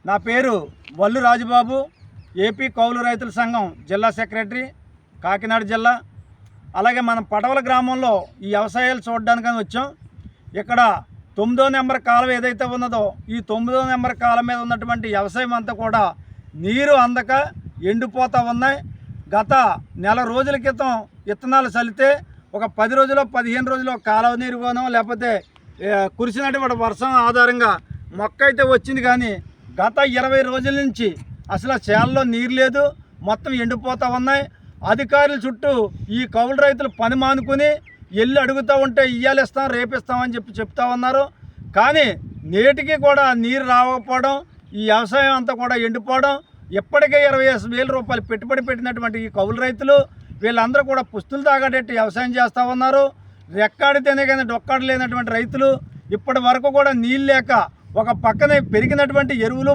నా పేరు వల్లు రాజుబాబు, ఏపీ కౌలు రైతుల సంఘం జిల్లా సెక్రటరీ, కాకినాడ జిల్లా. అలాగే మనం పటవల గ్రామంలో ఈ వ్యవసాయాలు చూడడానికని వచ్చాం. ఇక్కడ 9వ నెంబర్ కాలం ఏదైతే ఉన్నదో ఈ 9వ నెంబర్ కాలం మీద ఉన్నటువంటి వ్యవసాయం అంతా కూడా నీరు అందక ఎండిపోతూ ఉన్నాయి. గత నెల రోజుల క్రితం విత్తనాలు చల్లితే ఒక 10 రోజులు 15 రోజులు కాలువ నీరు కోనో లేకపోతే కురిసినటువంటి వర్షం ఆధారంగా మొక్క అయితే వచ్చింది, కానీ గత 20 రోజుల నుంచి అసలు చేలలో నీరు లేదు, మొత్తం ఎండిపోతూ ఉన్నాయి. అధికారుల చుట్టూ ఈ కౌలు రైతులు పని మానుకుని వెళ్ళి అడుగుతూ ఉంటే ఇయ్యాలు ఇస్తాం రేపిస్తామని చెప్తా ఉన్నారు. కానీ నేటికి కూడా నీరు రాకపోవడం, ఈ వ్యవసాయం అంతా కూడా ఎండిపోవడం, ఇప్పటికే 25,000 రూపాయలు పెట్టుబడి పెట్టినటువంటి ఈ కౌలు రైతులు వీళ్ళందరూ కూడా పుస్తులు తాగేటట్టు వ్యవసాయం చేస్తూ ఉన్నారు. రెక్కాడితేనే కానీ డొక్కాడు లేనటువంటి రైతులు ఇప్పటి వరకు కూడా నీళ్ళు లేక ఒక పక్కనే పెరిగినటువంటి ఎరువులు